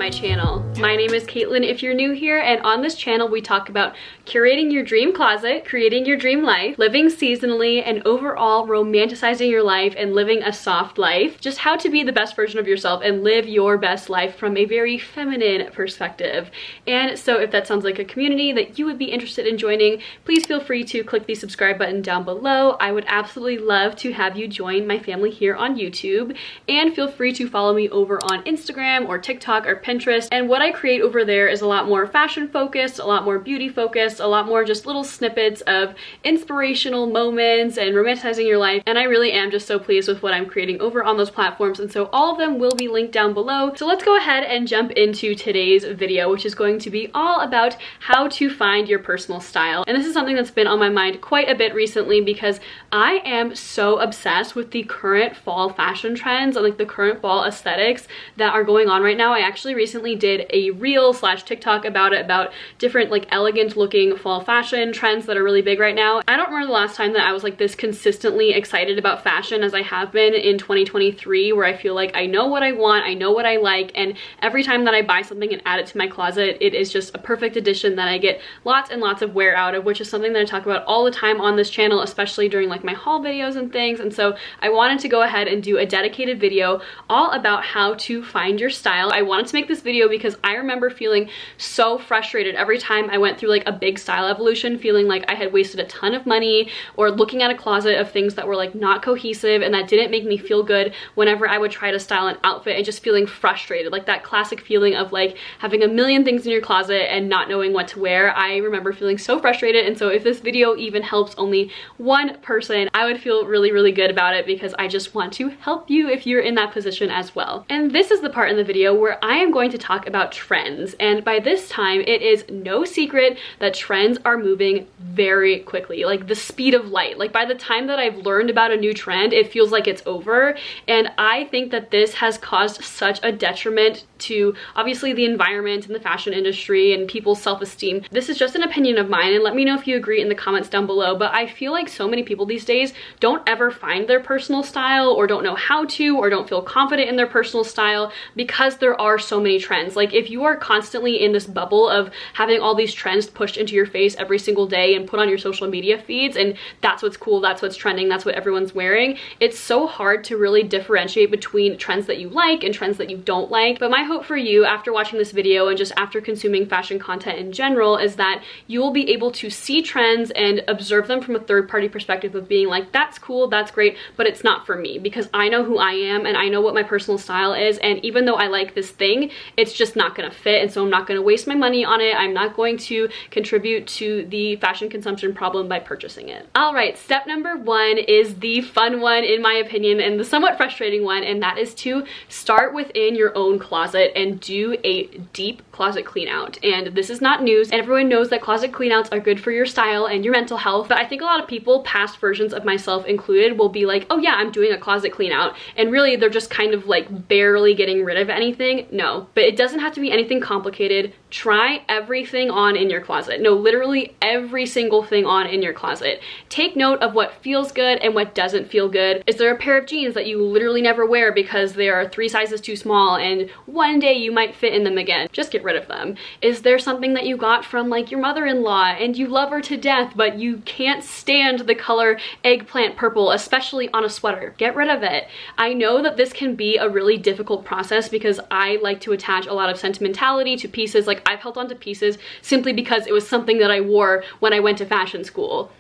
my channel. My name is Caitlin if you're new here, and on this channel we talk about curating your dream closet, creating your dream life, living seasonally, and overall romanticizing your life and living a soft life. Just how to be the best version of yourself and live your best life from a very feminine perspective. And so if that sounds like a community that you would be interested in joining, please feel free to click the subscribe button down below. I would absolutely love to have you join my family here on YouTube, and feel free to follow me over on Instagram or TikTok or Pinterest. And what I create over there is a lot more fashion focused, a lot more beauty focused, a lot more just little snippets of inspirational moments and romanticizing your life. And I really am just so pleased with what I'm creating over on those platforms, and so all of them will be linked down below. So let's go ahead and jump into today's video, which is going to be all about how to find your personal style. And this is something that's been on my mind quite a bit recently because I am so obsessed with the current fall fashion trends and like the current fall aesthetics that are going on right now. I actually recently did a reel / TikTok about it, about different like elegant looking fall fashion trends that are really big right now. I don't remember the last time that I was like this consistently excited about fashion as I have been in 2023, where I feel like I know what I want, I know what I like, and every time that I buy something and add it to my closet, it is just a perfect addition that I get lots and lots of wear out of, which is something that I talk about all the time on this channel, especially during like my haul videos and things. And so I wanted to go ahead and do a dedicated video all about how to find your style. I wanted to make this video because I remember feeling so frustrated every time I went through like a big style evolution, feeling like I had wasted a ton of money, or looking at a closet of things that were like not cohesive and that didn't make me feel good whenever I would try to style an outfit, and just feeling frustrated, like that classic feeling of like having a million things in your closet and not knowing what to wear. I remember feeling so frustrated, and so if this video even helps only one person, I would feel really, really good about it, because I just want to help you if you're in that position as well. And this is the part in the video where I am going to talk about trends, and by this time it is no secret that trends are moving very quickly, like the speed of light. Like by the time that I've learned about a new trend, it feels like it's over, and I think that this has caused such a detriment to obviously the environment and the fashion industry and people's self-esteem. This is just an opinion of mine, and let me know if you agree in the comments down below, but I feel like so many people these days don't ever find their personal style, or don't know how to, or don't feel confident in their personal style because there are so many trends. Like if you are constantly in this bubble of having all these trends pushed into your face every single day and put on your social media feeds, and that's what's cool, that's what's trending, that's what everyone's wearing, it's so hard to really differentiate between trends that you like and trends that you don't like. But my hope for you after watching this video and just after consuming fashion content in general is that you will be able to see trends and observe them from a third-party perspective of being like, that's cool, that's great, but it's not for me, because I know who I am and I know what my personal style is, and even though I like this thing, it's just not gonna fit, and so I'm not gonna waste my money on it. I'm not going to contribute to the fashion consumption problem by purchasing it. All right, step number one is the fun one in my opinion, and the somewhat frustrating one, and that is to start within your own closet and do a deep closet clean out. And this is not news, and everyone knows that closet clean outs are good for your style and your mental health, but I think a lot of people, past versions of myself included, will be like, oh yeah, I'm doing a closet clean out, and really they're just kind of like barely getting rid of anything. No, but it doesn't have to be anything complicated. Try everything on in your closet. No, literally every single thing on in your closet. Take note of what feels good and what doesn't feel good. Is there a pair of jeans that you literally never wear because they are 3 sizes too small and one day you might fit in them again? Just get rid of them. Is there something that you got from like your mother-in-law and you love her to death, but you can't stand the color eggplant purple, especially on a sweater? Get rid of it. I know that this can be a really difficult process because I like to attach a lot of sentimentality to pieces. Like I've held on to pieces simply because it was something that I wore when I went to fashion school.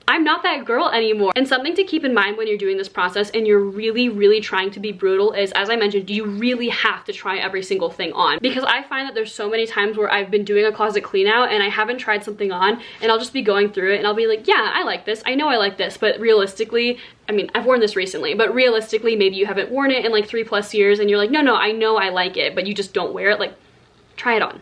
I'm not that girl anymore. And something to keep in mind when you're doing this process and you're really, really trying to be brutal is, as I mentioned, you really have to try every single thing on. Because I find that there's so many times where I've been doing a closet clean out and I haven't tried something on, and I'll just be going through it and I'll be like, yeah, I like this, I know I like this, but realistically, I mean, I've worn this recently, but realistically, maybe you haven't worn it in like 3+ years and you're like, no, I know I like it, but you just don't wear it. Like, try it on.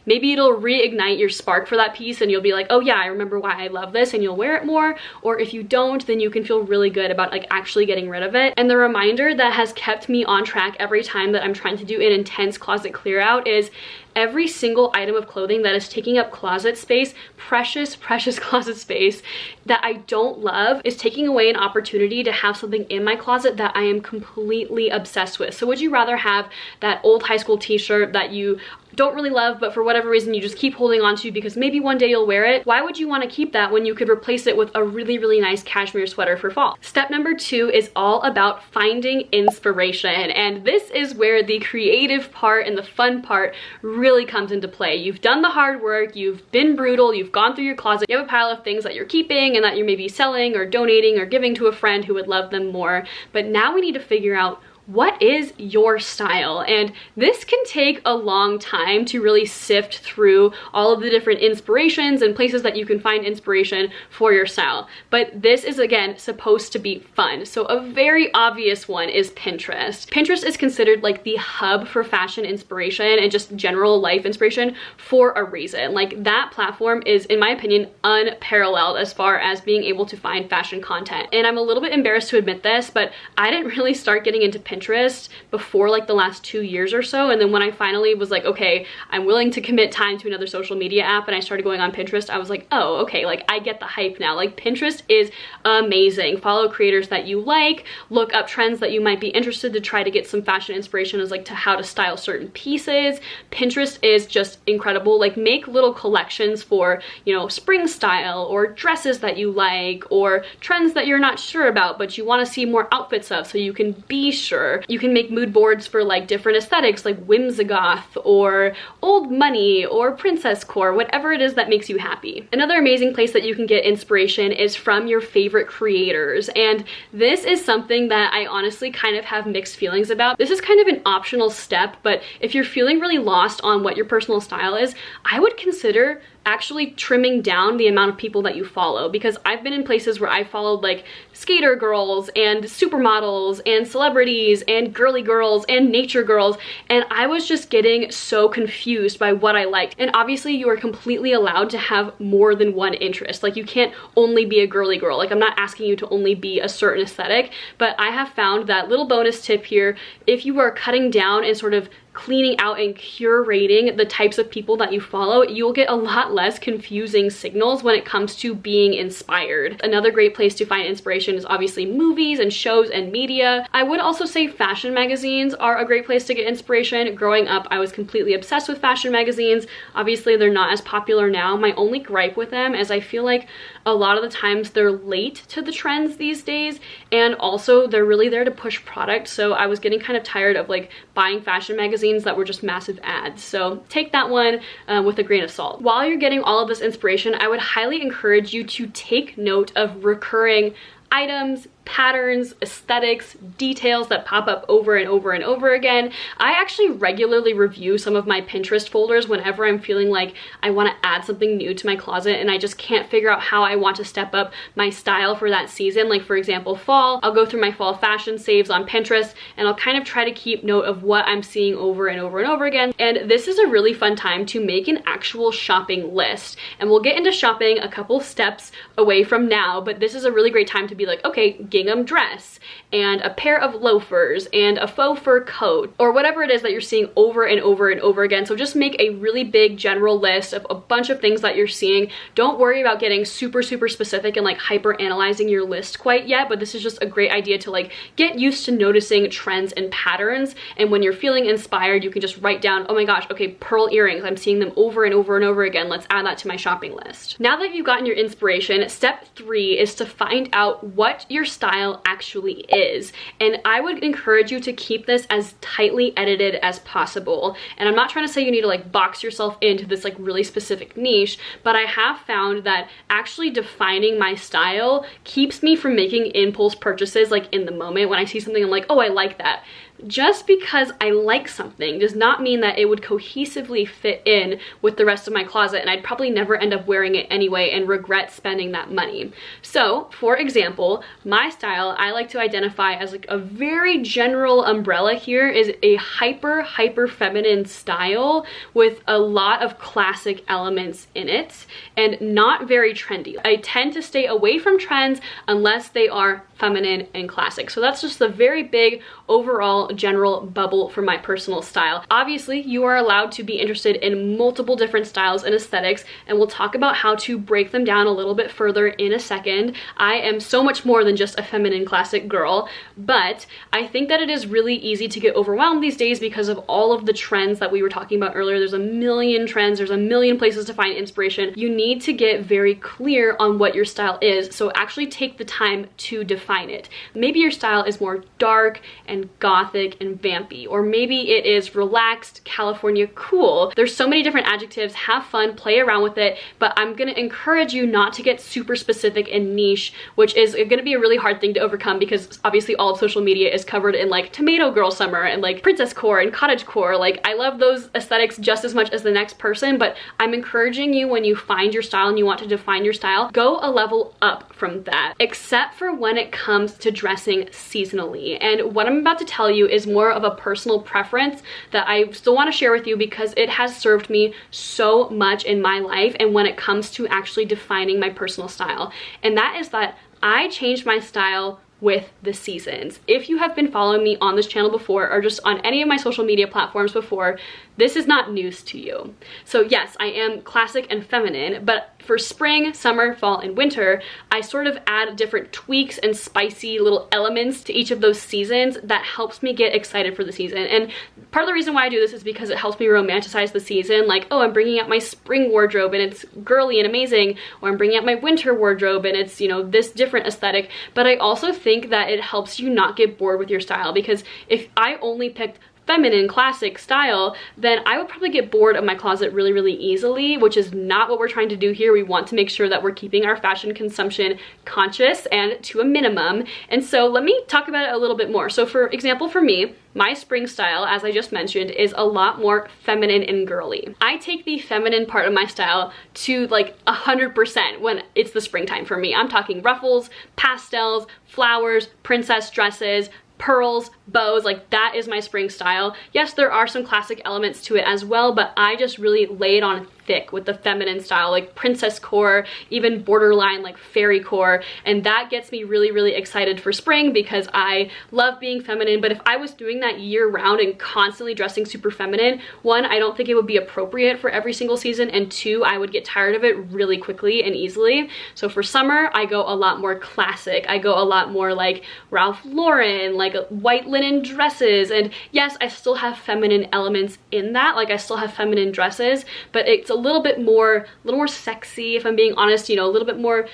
Maybe it'll reignite your spark for that piece and you'll be like, oh yeah, I remember why I love this, and you'll wear it more. Or if you don't, then you can feel really good about like actually getting rid of it. And the reminder that has kept me on track every time that I'm trying to do an intense closet clear out is every single item of clothing that is taking up closet space, precious, precious closet space, that I don't love is taking away an opportunity to have something in my closet that I am completely obsessed with. So would you rather have that old high school t-shirt that you don't really love, but for whatever reason you just keep holding on to because maybe one day you'll wear it? Why would you want to keep that when you could replace it with a really, really nice cashmere sweater for fall? Step number 2 is all about finding inspiration. And this is where the creative part and the fun part really comes into play. You've done the hard work, you've been brutal, you've gone through your closet, you have a pile of things that you're keeping and that you're maybe selling or donating or giving to a friend who would love them more. But now we need to figure out, what is your style? And this can take a long time to really sift through all of the different inspirations and places that you can find inspiration for your style. But this is, again, supposed to be fun. So a very obvious one is Pinterest. Pinterest is considered like the hub for fashion inspiration and just general life inspiration for a reason. Like, that platform is, in my opinion, unparalleled as far as being able to find fashion content. And I'm a little bit embarrassed to admit this, but I didn't really start getting into Pinterest before like the last 2 years or so. And then when I finally was like, okay, I'm willing to commit time to another social media app, and I started going on Pinterest, I was like, oh, okay, like I get the hype now. Like, Pinterest is amazing. Follow creators that you like, look up trends that you might be interested to try to get some fashion inspiration as like to how to style certain pieces. Pinterest is just incredible. Like, make little collections for, you know, spring style or dresses that you like or trends that you're not sure about but you want to see more outfits of so you can be sure. You can make mood boards for like different aesthetics like whimsigoth or old money or princess core, whatever it is that makes you happy. Another amazing place that you can get inspiration is from your favorite creators. And this is something that I honestly kind of have mixed feelings about. This is kind of an optional step, but if you're feeling really lost on what your personal style is, I would consider actually trimming down the amount of people that you follow, because I've been in places where I followed like skater girls and supermodels and celebrities and girly girls and nature girls, and I was just getting so confused by what I liked. And obviously you are completely allowed to have more than one interest. Like, you can't only be a girly girl. Like, I'm not asking you to only be a certain aesthetic, but I have found that little bonus tip here: if you are cutting down and sort of cleaning out and curating the types of people that you follow, you'll get a lot less confusing signals when it comes to being inspired. Another great place to find inspiration is obviously movies and shows and media. I would also say fashion magazines are a great place to get inspiration. Growing up, I was completely obsessed with fashion magazines. Obviously, they're not as popular now. My only gripe with them is I feel like a lot of the times they're late to the trends these days, and also they're really there to push product. So I was getting kind of tired of like buying fashion magazines that were just massive ads. So take that one with a grain of salt. While you're getting all of this inspiration, I would highly encourage you to take note of recurring items, patterns, aesthetics, details that pop up over and over and over again. I actually regularly review some of my Pinterest folders whenever I'm feeling like I want to add something new to my closet and I just can't figure out how I want to step up my style for that season. Like, for example, fall, I'll go through my fall fashion saves on Pinterest and I'll kind of try to keep note of what I'm seeing over and over and over again. And this is a really fun time to make an actual shopping list. And we'll get into shopping a couple steps away from now, but this is a really great time to be like, okay, gingham dress and a pair of loafers and a faux fur coat, or whatever it is that you're seeing over and over and over again. So just make a really big general list of a bunch of things that you're seeing. Don't worry about getting super specific and like hyper analyzing your list quite yet, but this is just a great idea to like get used to noticing trends and patterns. And when you're feeling inspired, you can just write down, oh my gosh, okay, pearl earrings, I'm seeing them over and over and over again, let's add that to my shopping list. Now that you've gotten your inspiration, step 3 is to find out what your style actually is. And I would encourage you to keep this as tightly edited as possible. And I'm not trying to say you need to like box yourself into this like really specific niche, but I have found that actually defining my style keeps me from making impulse purchases like in the moment. When I see something, I'm like, oh, I like that. Just because I like something does not mean that it would cohesively fit in with the rest of my closet, and I'd probably never end up wearing it anyway and regret spending that money. So, for example, my style, I like to identify as like a very general umbrella here, is a hyper feminine style with a lot of classic elements in it and not very trendy. I tend to stay away from trends unless they are feminine, and classic. So that's just the very big overall general bubble for my personal style. Obviously, you are allowed to be interested in multiple different styles and aesthetics, and we'll talk about how to break them down a little bit further in a second. I am so much more than just a feminine classic girl, but I think that it is really easy to get overwhelmed these days because of all of the trends that we were talking about earlier. There's a million trends, there's a million places to find inspiration. You need to get very clear on what your style is, so actually take the time to define it. Maybe your style is more dark and gothic and vampy, or maybe it is relaxed, California cool. There's so many different adjectives. Have fun, play around with it, but I'm gonna encourage you not to get super specific and niche, which is gonna be a really hard thing to overcome because obviously all of social media is covered in like tomato girl summer and like princess core and cottage core. Like, I love those aesthetics just as much as the next person, but I'm encouraging you, when you find your style and you want to define your style, go a level up from that, except for when it comes to dressing seasonally. And what I'm about to tell you is more of a personal preference that I still want to share with you because it has served me so much in my life and when it comes to actually defining my personal style. And that is that I changed my style with the seasons. If you have been following me on this channel before or just on any of my social media platforms before, this is not news to you. So yes, I am classic and feminine, but for spring, summer, fall, and winter, I sort of add different tweaks and spicy little elements to each of those seasons that helps me get excited for the season. And part of the reason why I do this is because it helps me romanticize the season. Like, oh, I'm bringing out my spring wardrobe and it's girly and amazing, or I'm bringing out my winter wardrobe and it's, you know, this different aesthetic. But I also think that it helps you not get bored with your style, because if I only picked feminine classic style, then I would probably get bored of my closet really, really easily, which is not what we're trying to do here. We want to make sure that we're keeping our fashion consumption conscious and to a minimum. And so let me talk about it a little bit more. So for example, for me, my spring style, as I just mentioned, is a lot more feminine and girly. I take the feminine part of my style to like 100% when it's the springtime for me. I'm talking ruffles, pastels, flowers, princess dresses, pearls, bows. Like, that is my spring style. Yes, there are some classic elements to it as well, but I just really lay it on thick with the feminine style, like princess core, even borderline like fairy core, and that gets me really, really excited for spring because I love being feminine. But if I was doing that year round and constantly dressing super feminine, one, I don't think it would be appropriate for every single season, and two, I would get tired of it really quickly and easily. So for summer, I go a lot more classic. I go a lot more like Ralph Lauren, like white linen dresses, and yes, I still have feminine elements in that. Like, I still have feminine dresses, but it's a little more sexy, if I'm being honest, you know, a little bit more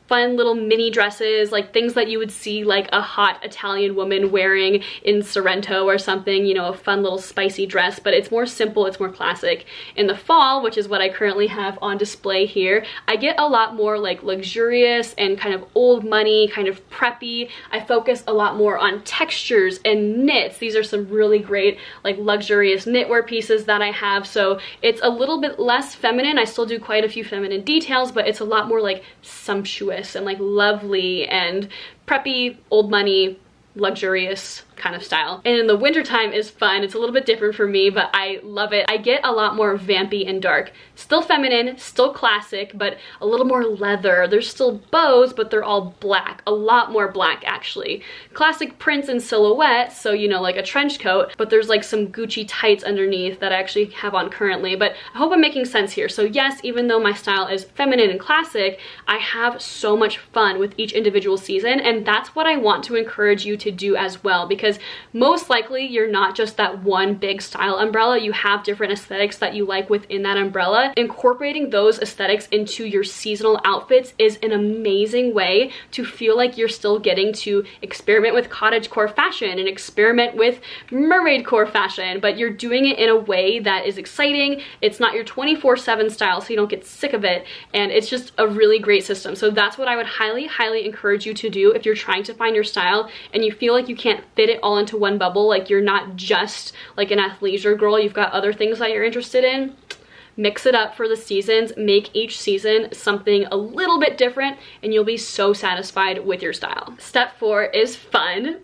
fun little mini dresses, like things that you would see like a hot Italian woman wearing in Sorrento or something, you know, a fun little spicy dress, but it's more simple, it's more classic. In the fall, which is what I currently have on display here, I get a lot more like luxurious and kind of old money, kind of preppy. I focus a lot more on textures and knits. These are some really great like luxurious knitwear pieces that I have, so it's a little bit less feminine. I still do quite a few feminine details, but it's a lot more like sumptuous and like lovely and preppy, old money, luxurious kind of style. And in the wintertime is fun. It's a little bit different for me, but I love it. I get a lot more vampy and dark. Still feminine, still classic, but a little more leather. There's still bows, but they're all black. A lot more black, actually. Classic prints and silhouettes, so you know, like a trench coat, but there's like some Gucci tights underneath that I actually have on currently. But I hope I'm making sense here. So yes, even though my style is feminine and classic, I have so much fun with each individual season, and that's what I want to encourage you to do as well, because most likely you're not just that one big style umbrella. You have different aesthetics that you like within that umbrella. Incorporating those aesthetics into your seasonal outfits is an amazing way to feel like you're still getting to experiment with cottagecore fashion and experiment with mermaidcore fashion, but you're doing it in a way that is exciting. It's not your 24/7 style, so you don't get sick of it, and it's just a really great system. So that's what I would highly, highly encourage you to do if you're trying to find your style and you feel like you can't fit it all into one bubble, like you're not just like an athleisure girl, you've got other things that you're interested in. Mix it up for the seasons, make each season something a little bit different, and you'll be so satisfied with your style. Step 4 is fun.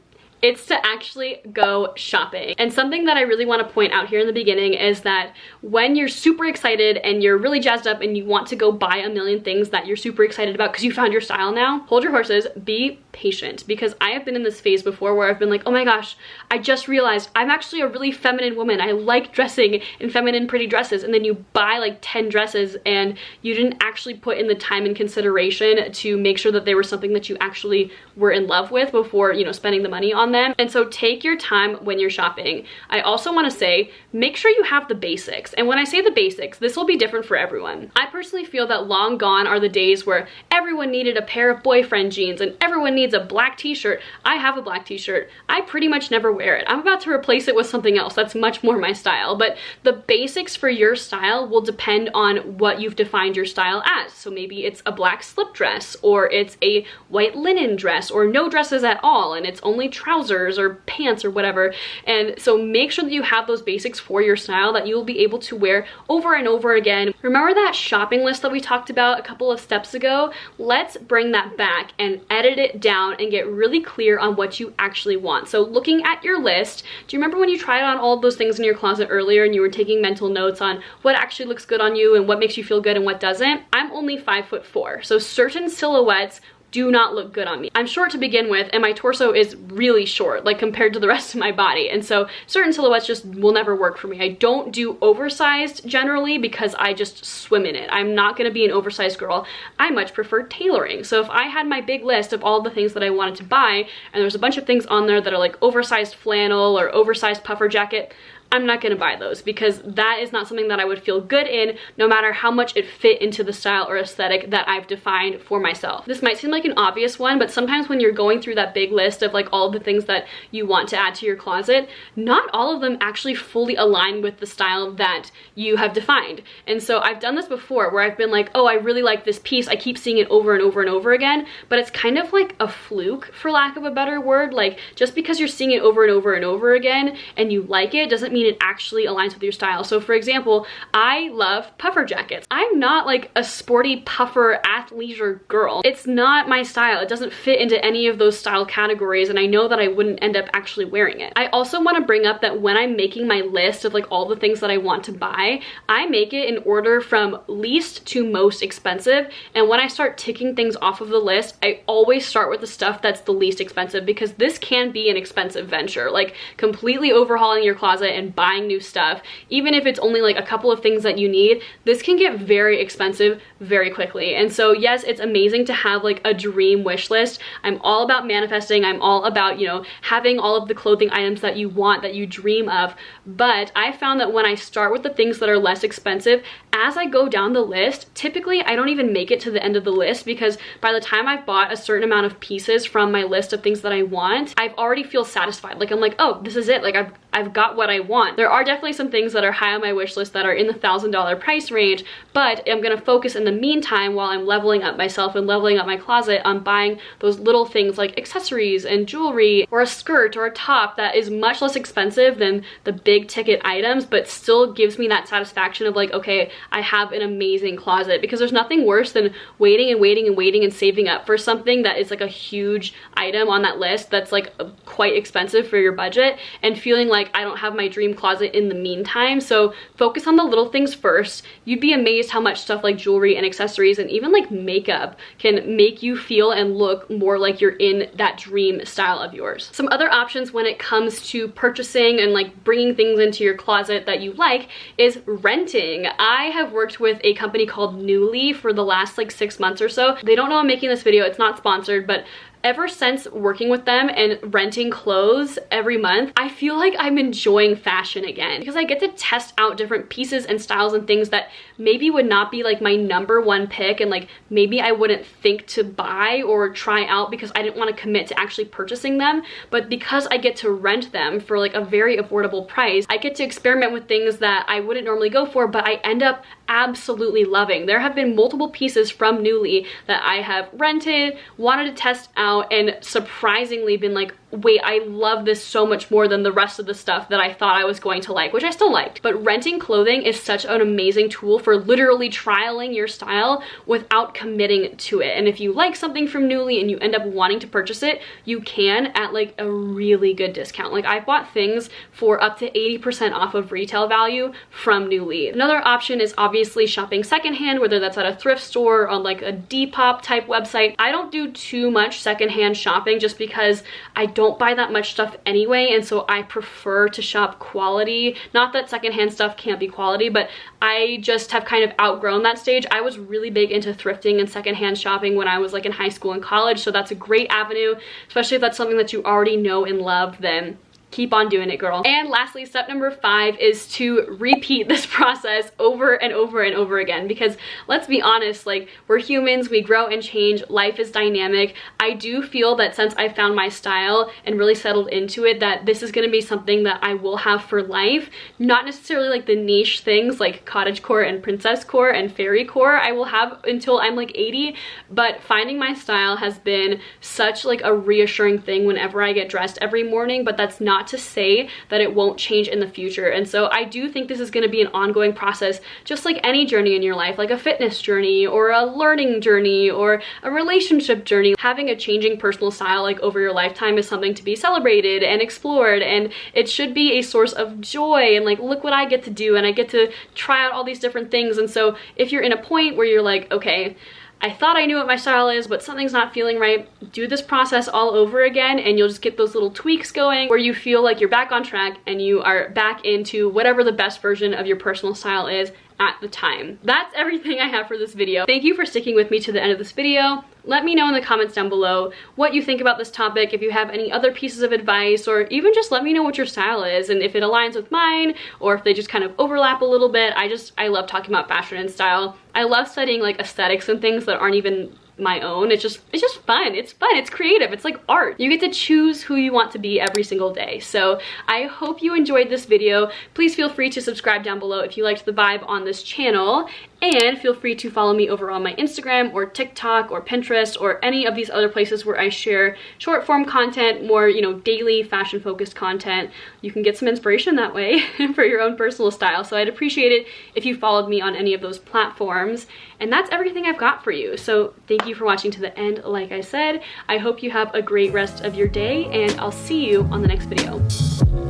It's to actually go shopping. And something that I really want to point out here in the beginning is that when you're super excited and you're really jazzed up and you want to go buy a million things that you're super excited about because you found your style now, hold your horses, be patient, because I have been in this phase before where I've been like, oh my gosh, I just realized I'm actually a really feminine woman. I like dressing in feminine pretty dresses. And then you buy like 10 dresses and you didn't actually put in the time and consideration to make sure that they were something that you actually were in love with before, you know, spending the money on them. And so take your time when you're shopping. I also want to say, make sure you have the basics. And when I say the basics, this will be different for everyone. I personally feel that long gone are the days where everyone needed a pair of boyfriend jeans and everyone needs a black t-shirt. I have a black t-shirt. I pretty much never wear it. I'm about to replace it with something else that's much more my style. But the basics for your style will depend on what you've defined your style as. So maybe it's a black slip dress, or it's a white linen dress, or no dresses at all and it's only trousers or pants or whatever. And so make sure that you have those basics for your style that you'll be able to wear over and over again. Remember that shopping list that we talked about a couple of steps ago? Let's bring that back and edit it down and get really clear on what you actually want. So looking at your list, do you remember when you tried on all of those things in your closet earlier and you were taking mental notes on what actually looks good on you and what makes you feel good and what doesn't? I'm only 5'4", so certain silhouettes do not look good on me. I'm short to begin with and my torso is really short, like compared to the rest of my body. And so certain silhouettes just will never work for me. I don't do oversized generally because I just swim in it. I'm not gonna be an oversized girl. I much prefer tailoring. So if I had my big list of all the things that I wanted to buy and there's a bunch of things on there that are like oversized flannel or oversized puffer jacket, I'm not gonna buy those because that is not something that I would feel good in no matter how much it fit into the style or aesthetic that I've defined for myself. This might seem like an obvious one, but sometimes when you're going through that big list of like all the things that you want to add to your closet, not all of them actually fully align with the style that you have defined. And so I've done this before where I've been like, oh, I really like this piece. I keep seeing it over and over and over again, but it's kind of like a fluke, for lack of a better word. Like just because you're seeing it over and over and over again and you like it doesn't mean it actually aligns with your style. So for example, I love puffer jackets. I'm not like a sporty puffer athleisure girl. It's not my style. It doesn't fit into any of those style categories and I know that I wouldn't end up actually wearing it. I also want to bring up that when I'm making my list of like all the things that I want to buy, I make it in order from least to most expensive. And when I start ticking things off of the list, I always start with the stuff that's the least expensive because this can be an expensive venture. Like completely overhauling your closet and buying new stuff, even if it's only like a couple of things that you need, this can get very expensive very quickly. And so yes, it's amazing to have like a dream wish list. I'm all about manifesting. I'm all about, you know, having all of the clothing items that you want, that you dream of. But I found that when I start with the things that are less expensive, as I go down the list, typically I don't even make it to the end of the list because by the time I've bought a certain amount of pieces from my list of things that I want, I've already feel satisfied. Like I'm like, oh, this is it. Like I've got what I want. There are definitely some things that are high on my wish list that are in the $1,000 price range, but I'm gonna focus in the meantime while I'm leveling up myself and leveling up my closet on buying those little things like accessories and jewelry or a skirt or a top that is much less expensive than the big ticket items, but still gives me that satisfaction of like, okay, I have an amazing closet. Because there's nothing worse than waiting and waiting and waiting and saving up for something that is like a huge item on that list that's like quite expensive for your budget and feeling like I don't have my dream closet in the meantime. So focus on the little things first. You'd be amazed how much stuff like jewelry and accessories and even like makeup can make you feel and look more like you're in that dream style of yours. Some other options when it comes to purchasing and like bringing things into your closet that you like is renting. I have worked with a company called Nuuly for the last like 6 months or so. They don't know I'm making this video, it's not sponsored, but ever since working with them and renting clothes every month, I feel like I'm enjoying fashion again because I get to test out different pieces and styles and things that maybe would not be like my #1 pick and like maybe I wouldn't think to buy or try out because I didn't want to commit to actually purchasing them. But because I get to rent them for like a very affordable price, I get to experiment with things that I wouldn't normally go for, but I end up absolutely loving. There have been multiple pieces from Nuuly that I have rented, wanted to test out, and surprisingly been like, wait, I love this so much more than the rest of the stuff that I thought I was going to like, which I still liked. But renting clothing is such an amazing tool for literally trialing your style without committing to it. And if you like something from Nuuly and you end up wanting to purchase it, you can at like a really good discount. Like I bought things for up to 80% off of retail value from Nuuly. Another option is obviously shopping secondhand, whether that's at a thrift store or on like a Depop type website. I don't do too much secondhand shopping just because I don't buy that much stuff anyway, and so I prefer to shop quality. Not that secondhand stuff can't be quality, but I just have kind of outgrown that stage. I was really big into thrifting and secondhand shopping when I was like in high school and college, so that's a great avenue, especially if that's something that you already know and love. Then keep on doing it, girl. And lastly, step number 5 is to repeat this process over and over and over again, because let's be honest, like, we're humans, we grow and change, life is dynamic. I do feel that since I found my style and really settled into it, that this is going to be something that I will have for life. Not necessarily like the niche things like cottagecore and princess core and fairy core I will have until I'm like 80, but finding my style has been such like a reassuring thing whenever I get dressed every morning. But that's not to say that it won't change in the future. And so I do think this is going to be an ongoing process, just like any journey in your life, like a fitness journey or a learning journey or a relationship journey. Having a changing personal style like over your lifetime is something to be celebrated and explored, and it should be a source of joy and like, look what I get to do, and I get to try out all these different things. And so if you're in a point where you're like, okay, I thought I knew what my style is, but something's not feeling right, do this process all over again, and you'll just get those little tweaks going where you feel like you're back on track and you are back into whatever the best version of your personal style is at the time. That's everything I have for this video. Thank you for sticking with me to the end of this video. Let me know in the comments down below what you think about this topic, if you have any other pieces of advice, or even just let me know what your style is and if it aligns with mine or if they just kind of overlap a little bit. I love talking about fashion and style. I love studying like aesthetics and things that aren't even my own. It's just fun. It's fun. It's creative. It's like art. You get to choose who you want to be every single day. So I hope you enjoyed this video. Please feel free to subscribe down below if you liked the vibe on this channel, and feel free to follow me over on my Instagram or TikTok or Pinterest or any of these other places where I share short form content, more, you know, daily fashion focused content. You can get some inspiration that way for your own personal style. So I'd appreciate it if you followed me on any of those platforms. And that's everything I've got for you. So thank you for watching to the end. Like I said, I hope you have a great rest of your day, and I'll see you on the next video.